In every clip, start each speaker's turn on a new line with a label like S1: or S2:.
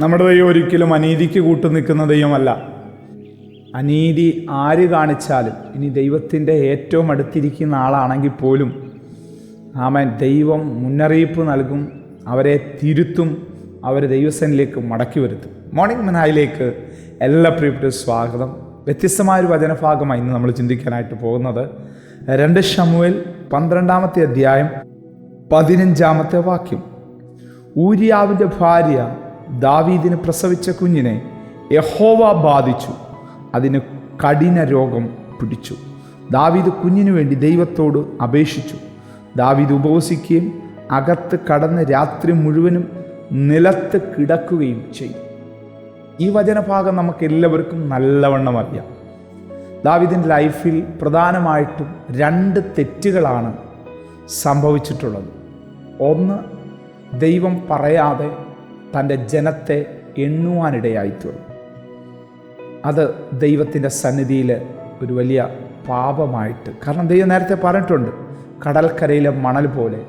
S1: നമ്മുടെ ദൈവം ഒരിക്കലും അനീതിക്ക് കൂട്ടു നിൽക്കുന്ന ദൈവമല്ല. അനീതി ആര് കാണിച്ചാലും, ഇനി ദൈവത്തിൻ്റെ ഏറ്റവും അടുത്തിരിക്കുന്ന ആളാണെങ്കിൽ പോലും ആമേൻ, ദൈവം മുന്നറിയിപ്പ് നൽകും, അവരെ തിരുത്തും, അവരെ ദൈവസേനയിലേക്ക് മടക്കി വരുത്തും. മോർണിംഗ് മനായിലേക്ക് എല്ലാ പ്രിയപ്പെട്ട സ്വാഗതം. വ്യത്യസ്തമായൊരു വചനഭാഗമായി ഇന്ന് നമ്മൾ ചിന്തിക്കാനായിട്ട് പോകുന്നത് 2 ശമൂവേൽ 12-ാമത്തെ അധ്യായം 15-ാമത്തെ വാക്യം. ഊരിയാവിൻ്റെ ഭാര്യ ദാവീദിന് പ്രസവിച്ച കുഞ്ഞിനെ യഹോവ ബാധിച്ചു, അതിന് കഠിന രോഗം പിടിച്ചു. ദാവീദ് കുഞ്ഞിനു വേണ്ടി ദൈവത്തോട് അപേക്ഷിച്ചു. ദാവീദ് ഉപവസിക്കുകയും അകത്ത് കടന്ന് രാത്രി മുഴുവനും നിലത്ത് കിടക്കുകയും ചെയ്തു. ഈ വചനഭാഗം നമുക്ക് എല്ലാവർക്കും നല്ലവണ്ണം അറിയാം. ദാവീദിൻ്റെ ലൈഫിൽ പ്രധാനമായിട്ടും 2 തെറ്റുകളാണ് സംഭവിച്ചിട്ടുള്ളത്. ഒന്ന്, ദൈവം പറയാതെ തൻ്റെ ജനത്തെ എണ്ണുവാനിടയായിത്തീർന്നു. അത് ദൈവത്തിൻ്റെ സന്നിധിയിൽ ഒരു വലിയ പാപമായിട്ട്, കാരണം ദൈവം നേരത്തെ പറഞ്ഞിട്ടുണ്ട്, കടൽക്കരയിലെ മണൽ പോലെ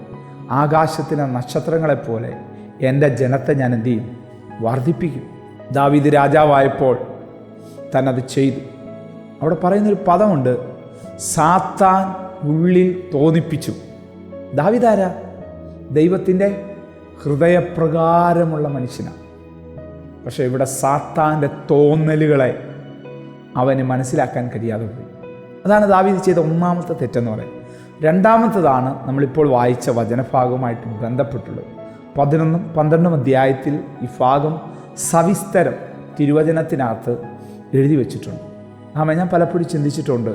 S1: ആകാശത്തിലെ നക്ഷത്രങ്ങളെപ്പോലെ എൻ്റെ ജനത്തെ ഞാൻ എന്ത് ചെയ്യും? വർദ്ധിപ്പിക്കും. ദാവീദ് രാജാവായപ്പോൾ തന്നത് ചെയ്തു. അവിടെ പറയുന്നൊരു പദമുണ്ട്, സാത്താൻ ഉള്ളിൽ തോന്നിപ്പിച്ചു. ദാവീദ് ആരാ? ദൈവത്തിൻ്റെ ഹൃദയപ്രകാരമുള്ള മനുഷ്യനാണ്. പക്ഷേ ഇവിടെ സാത്താൻ്റെ തോന്നലുകളെ അവന് മനസ്സിലാക്കാൻ കഴിയാതെ പോയി. അതാണ് ദാവീദ് ചെയ്ത ഒന്നാമത്തെ തെറ്റെന്ന് പറയുന്നത്. രണ്ടാമത്തതാണ് നമ്മളിപ്പോൾ വായിച്ച വചനഭാഗവുമായിട്ട് ബന്ധപ്പെട്ടുള്ളത്. 11ഉം 12ഉം അധ്യായത്തിൽ ഈ ഭാഗം സവിസ്തരം തിരുവചനത്തിനകത്ത് എഴുതി വച്ചിട്ടുണ്ട്. ഞാൻ പലപ്പോഴും ചിന്തിച്ചിട്ടുണ്ട്,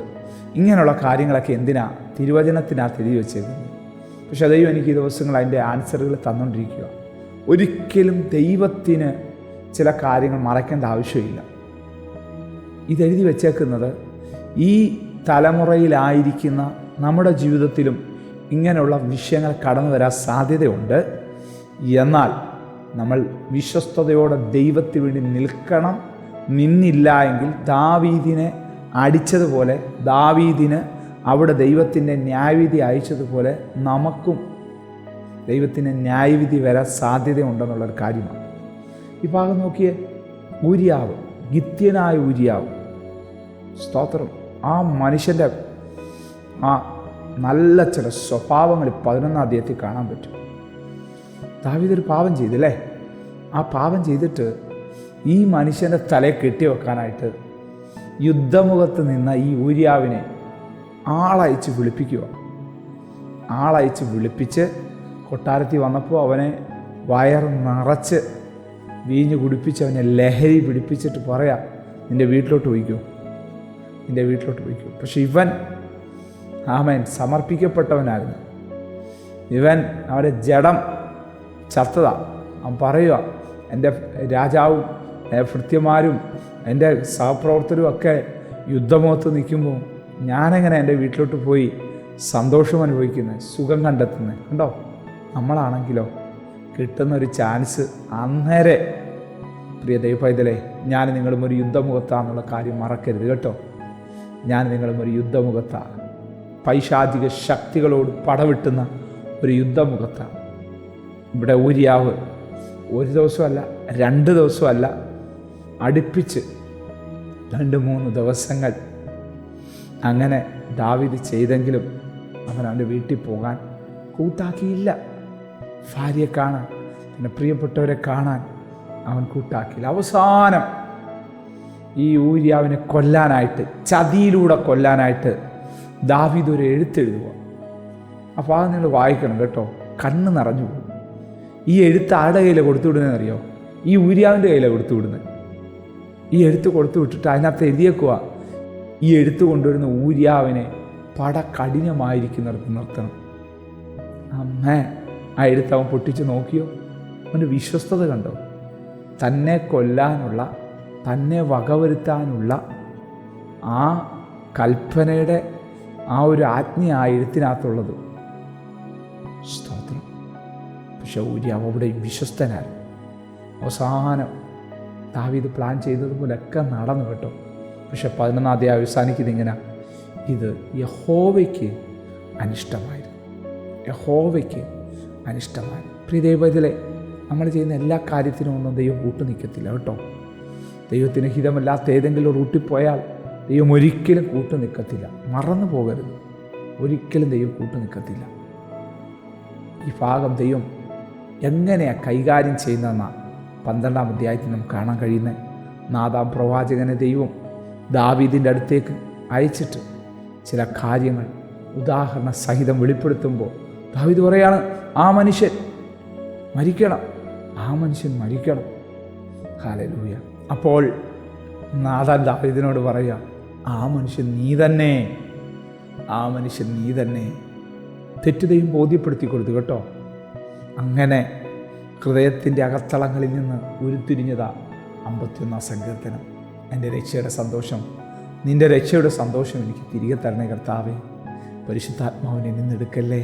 S1: ഇങ്ങനെയുള്ള കാര്യങ്ങളൊക്കെ എന്തിനാ തിരുവചനത്തിനകത്ത് എഴുതി വെച്ചേക്കുന്നത്? പക്ഷെ ദൈവം എനിക്ക് ഈ ദിവസങ്ങൾ അതിൻ്റെ ആൻസറുകൾ തന്നുകൊണ്ടിരിക്കുക. ഒരിക്കലും ദൈവത്തിന് ചില കാര്യങ്ങൾ മറയ്ക്കേണ്ട ആവശ്യമില്ല. ഇതെഴുതി വച്ചേക്കുന്നത് ഈ തലമുറയിലായിരിക്കുന്ന നമ്മുടെ ജീവിതത്തിലും ഇങ്ങനെയുള്ള വിഷയങ്ങൾ കടന്നു വരാൻ സാധ്യതയുണ്ട്. എന്നാൽ നമ്മൾ വിശ്വസ്തയോടെ ദൈവത്തിന് വേണ്ടി നിൽക്കണം. നിന്നില്ല എങ്കിൽ ദാവീദിനെ അടിച്ചതുപോലെ, ദാവീദിന് അവിടെ ദൈവത്തിൻ്റെ ന്യായവിധി അയച്ചതുപോലെ നമുക്കും ദൈവത്തിൻ്റെ ന്യായവിധി വരാൻ സാധ്യതയുണ്ടെന്നുള്ളൊരു കാര്യമാണ്. ഈ ഭാഗം നോക്കിയേ, ഊരിയാവ്, ഗിത്യനായ ഊരിയാവ്, സ്തോത്രം. ആ മനുഷ്യൻ്റെ ആ നല്ല ചില സ്വഭാവങ്ങൾ 11-ാം അധ്യായത്തിൽ കാണാൻ പറ്റും. ദാവീദ് പാപം ചെയ്തില്ലേ? ആ പാപം ചെയ്തിട്ട് ഈ മനുഷ്യൻ്റെ തലയെ കെട്ടിവെക്കാനായിട്ട് യുദ്ധമുഖത്ത് നിന്ന ഈ ഊരിയാവിനെ ആളയച്ച് വിളിപ്പിക്കുക. ആളയച്ച് വിളിപ്പിച്ച് കൊട്ടാരത്തിൽ വന്നപ്പോൾ അവനെ വയർ നിറച്ച് വീഞ്ഞ് കുടിപ്പിച്ച് അവനെ ലഹരി പിടിപ്പിച്ചിട്ട് പറയാം, നിൻ്റെ വീട്ടിലോട്ട് പോയിക്കോ, നിൻ്റെ വീട്ടിലോട്ട് പോയിക്കോ. പക്ഷെ ഇവൻ സമർപ്പിക്കപ്പെട്ടവനായിരുന്നു. ഇവൻ അവൻ്റെ ജഡം ചത്തതാ. അവൻ പറയുക, എൻ്റെ രാജാവും ഭൃത്യന്മാരും എൻ്റെ സഹപ്രവർത്തകരും ഒക്കെ യുദ്ധമുഖത്ത് നിൽക്കുമ്പോൾ ഞാനെങ്ങനെ എൻ്റെ വീട്ടിലോട്ട് പോയി സന്തോഷം അനുഭവിക്കുന്നത്, സുഖം കണ്ടെത്തുന്നത്? കണ്ടോ, നമ്മളാണെങ്കിലോ കിട്ടുന്നൊരു ചാൻസ് അന്നേരെ, പ്രിയ ദൈവപൈതലേ, ഞാൻ നിങ്ങളും ഒരു യുദ്ധമുഖത്താണെന്നുള്ള കാര്യം മറക്കരുത് കേട്ടോ. ഞാൻ നിങ്ങളും ഒരു യുദ്ധമുഖത്താണ്. പൈശാചിക ശക്തികളോട് പടവെട്ടുന്ന ഒരു യുദ്ധമുഖത്താണ്. ഇവിടെ ഊരിയാവ് 1 ദിവസമല്ല 2 ദിവസമല്ല, അടുപ്പിച്ച് 2-3 ദിവസങ്ങൾ അങ്ങനെ ദാവീദ് ചെയ്തെങ്കിലും അവൻ അവൻ്റെ വീട്ടിൽ പോകാൻ കൂട്ടാക്കിയില്ല. ഭാര്യയെ കാണാൻ, പിന്നെ പ്രിയപ്പെട്ടവരെ കാണാൻ അവൻ കൂട്ടാക്കിയില്ല. അവസാനം ഈ ഊരിയാവിനെ കൊല്ലാനായിട്ട്, ചതിയിലൂടെ കൊല്ലാനായിട്ട് ദാവീദ് ഒരു എഴുത്തെഴുതുക. അപ്പോൾ അത് നിങ്ങൾ വായിക്കണം കേട്ടോ, കണ്ണ് നിറഞ്ഞു പോകും. ഈ എഴുത്ത് ആരുടെ കയ്യിലാണ് കൊടുത്തു വിടുന്നതെന്നറിയോ? ഈ ഊരിയാവിൻ്റെ കയ്യിലാണ് കൊടുത്തു വിടുന്നത്. ഈ എഴുത്ത് കൊടുത്തു വിട്ടിട്ട് അതിനകത്ത് എഴുതിയേക്കുക, ഈ എഴുത്ത് കൊണ്ടുവരുന്ന ഊരിയാവിനെ കഠിനമായിരിക്കുന്നിടത്ത് നിർത്തണം. ആ എഴുത്ത് അവൻ പൊട്ടിച്ച് നോക്കിയോ? അവൻ്റെ വിശ്വസ്തത കണ്ടോ? തന്നെ കൊല്ലാനുള്ള, തന്നെ വകവരുത്താനുള്ള ആ കൽപ്പനയുടെ ആ ഒരു ആജ്ഞ ആ എഴുത്തിനകത്തുള്ളത്. സ്തോത്രം. പക്ഷെ ഊരിയാവ് അവിടെ വിശ്വസ്തനായിരുന്നു. അവസാനം ദാവീദ് പ്ലാൻ ചെയ്തതുപോലെയൊക്കെ നടന്നു കേട്ടോ. പക്ഷെ 11-ാം അധ്യായം അവസാനിക്കുന്നത് ഇങ്ങനെ, ഇത് യഹോവയ്ക്ക് അനിഷ്ടമായിരുന്നു. യഹോവയ്ക്ക് അനിഷ്ടമായി. പ്രിയ ദൈവത്തിലെ നമ്മൾ ചെയ്യുന്ന എല്ലാ കാര്യത്തിനും ഒന്നും ദൈവം കൂട്ടു നിൽക്കത്തില്ല കേട്ടോ. ദൈവത്തിന് ഹിതമല്ലാത്ത ഏതെങ്കിലും റൂട്ടിൽ പോയാൽ ദൈവം ഒരിക്കലും കൂട്ടു നിൽക്കത്തില്ല. മറന്നു പോകരുത്, ഒരിക്കലും ദൈവം കൂട്ടു നിൽക്കത്തില്ല. ഈ ഭാഗം ദൈവം എങ്ങനെയാണ് കൈകാര്യം ചെയ്യുന്നതെന്നാണ് 12-ാം അധ്യായത്തിൽ നമുക്ക് കാണാൻ കഴിയുന്നത്. നാഥാം പ്രവാചകനെ ദൈവം ദാവീദിൻ്റെ അടുത്തേക്ക് അയച്ചിട്ട് ചില കാര്യങ്ങൾ ഉദാഹരണ സഹിതം വെളിപ്പെടുത്തുമ്പോൾ ദാവീദ് പറയാണ്, ആ മനുഷ്യൻ മരിക്കണം, ആ മനുഷ്യൻ മരിക്കണം. ഹല്ലേലൂയ. അപ്പോൾ നാഥാൻ ദാവീദിനോട് പറയുക, ആ മനുഷ്യൻ നീ തന്നെ, ആ മനുഷ്യൻ നീ തന്നെ. തെറ്റുതയും ബോധ്യപ്പെടുത്തി കൊടുത്തു കേട്ടോ. അങ്ങനെ ഹൃദയത്തിൻ്റെ അകത്തളങ്ങളിൽ നിന്ന് ഉരുത്തിരിഞ്ഞതാ 51-ാം സങ്കീർത്തനം. എൻ്റെ രക്ഷയുടെ സന്തോഷം, നിൻ്റെ രക്ഷയുടെ സന്തോഷം എനിക്ക് തിരികെ തരണേ കർത്താവേ. പരിശുദ്ധാത്മാവിനെ നിന്നെടുക്കല്ലേ.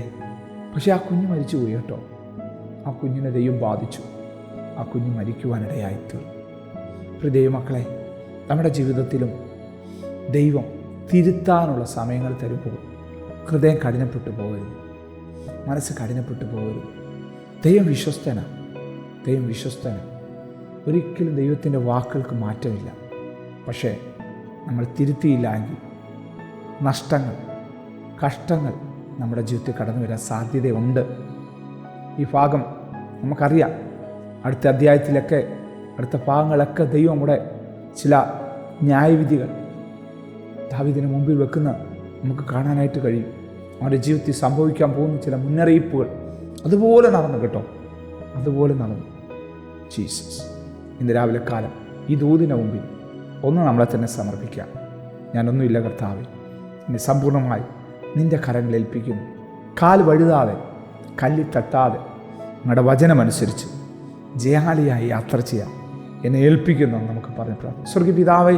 S1: പക്ഷേ ആ കുഞ്ഞ് മരിച്ചുപോയി കേട്ടോ. ആ കുഞ്ഞിനെ ദൈവം ബാധിച്ചു. ആ കുഞ്ഞ് മരിക്കുവാനിടയായിത്തീർന്നു. പ്രിയ ദൈവമക്കളെ, നമ്മുടെ ജീവിതത്തിലും ദൈവം തിരുത്താനുള്ള സമയങ്ങൾ തരുമ്പോൾ ഹൃദയം കഠിനപ്പെട്ടു പോകരുത്, മനസ്സ് കഠിനപ്പെട്ടു പോകരുത്. ദൈവം വിശ്വസ്തനാണ്, ദൈവം വിശ്വസ്തനാണ്. ഒരിക്കലും ദൈവത്തിൻ്റെ വാക്കുകൾക്ക് മാറ്റമില്ല. പക്ഷേ നമ്മൾ തിരുത്തിയില്ല എങ്കിൽ നഷ്ടങ്ങൾ, കഷ്ടങ്ങൾ നമ്മുടെ ജീവിതത്തിൽ കടന്നു വരാൻ സാധ്യതയുണ്ട്. ഈ ഭാഗം നമുക്കറിയാം. അടുത്ത അധ്യായത്തിലൊക്കെ, അടുത്ത ഭാഗങ്ങളൊക്കെ ദൈവം നമ്മുടെ ചില ന്യായവിധികൾ ദാവീദിന് മുമ്പിൽ വെക്കുന്ന നമുക്ക് കാണാനായിട്ട് കഴിയും. അവൻ്റെ ജീവിതത്തിൽ സംഭവിക്കാൻ പോകുന്ന ചില മുന്നറിയിപ്പുകൾ അതുപോലെ നടന്നു കേട്ടോ, അതുപോലെ നടന്നു. ജീസസ്, ഇന്ന് രാവിലെ കാലം ഈ ദൂതിന് മുമ്പിൽ ഒന്ന് നമ്മളെ തന്നെ സമർപ്പിക്കാം. ഞാനൊന്നുമില്ല കർത്താവേ, എന്നെ സമ്പൂർണ്ണമായി നിൻ്റെ കരങ്ങളിൽ ഏൽപ്പിക്കുന്നു. കാൽ വഴുതാതെ, കല്ലിൽ തട്ടാതെ നിങ്ങളുടെ വചനമനുസരിച്ച് ജയാളിയായി യാത്ര ചെയ്യാം എന്നെ ഏൽപ്പിക്കുന്നു നമുക്ക് പറഞ്ഞ് പ്രാർത്ഥിക്കാം. സ്വർഗപിതാവേ,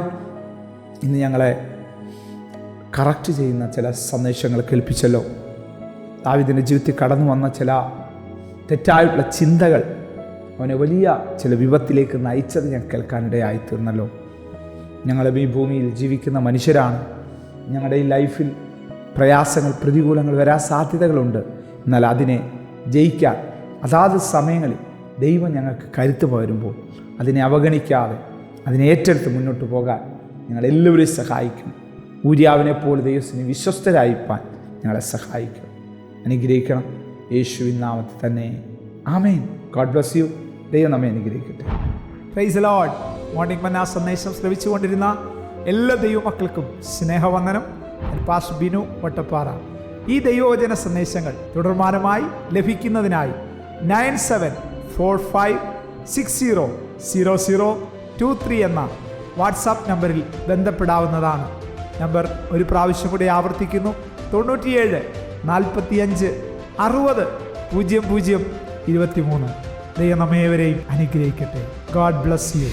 S1: ഇന്ന് ഞങ്ങളെ കറക്റ്റ് ചെയ്യുന്ന ചില സന്ദേശങ്ങൾ കേൾപ്പിച്ചല്ലോ. ദാവീദിൻ്റെ ജീവിതത്തിൽ കടന്നു വന്ന ചില തെറ്റായിട്ടുള്ള ചിന്തകൾ അവനെ വലിയ ചില വിപത്തിലേക്ക് നയിച്ചത് ഞാൻ കേൾക്കാനിടയായി തീർന്നല്ലോ. ഞങ്ങളും ഈ ഭൂമിയിൽ ജീവിക്കുന്ന മനുഷ്യരാണ്. ഞങ്ങളുടെ ഈ ലൈഫിൽ പ്രയാസങ്ങൾ, പ്രതികൂലങ്ങൾ വരാൻ സാധ്യതകളുണ്ട്. എന്നാൽ അതിനെ ജയിക്കാൻ അതാത് സമയങ്ങളിൽ ദൈവം ഞങ്ങൾക്ക് കരുത്ത് പകരുമ്പോൾ അതിനെ അവഗണിക്കാതെ അതിനെ ഏറ്റെടുത്ത് മുന്നോട്ട് പോകാൻ ഞങ്ങളെല്ലാവരെയും സഹായിക്കും. ഊര്യാവിനെപ്പോലെ ദൈവത്തിന് വിശ്വസ്തരായിപ്പാൻ ഞങ്ങളെ സഹായിക്കും, അനുഗ്രഹിക്കണം. യേശുവിൻ നാമത്തിൽ തന്നെ ആമേൻ. God bless you. ദൈവം നമ്മെ അനുഗ്രഹിക്കട്ടെ. Praise the Lord. മോർണിംഗ് മന്ന സന്ദേശം ശ്രവിച്ചുകൊണ്ടിരുന്ന എല്ലാ ദൈവമക്കൾക്കും സ്നേഹവന്ദനം. പാസ്റ്റർ ബിനു വട്ടപ്പാറ. ഈ ദൈവവചന സന്ദേശങ്ങൾ തുടർമാനമായി ലഭിക്കുന്നതിനായി 9745600023 എന്ന വാട്സാപ്പ് നമ്പറിൽ ബന്ധപ്പെടാവുന്നതാണ്. നമ്പർ ഒരു പ്രാവശ്യം കൂടി ആവർത്തിക്കുന്നു: 97 45 60 00 23. ദൈവം നമ്മേവരെയും അനുഗ്രഹിക്കട്ടെ. God bless you.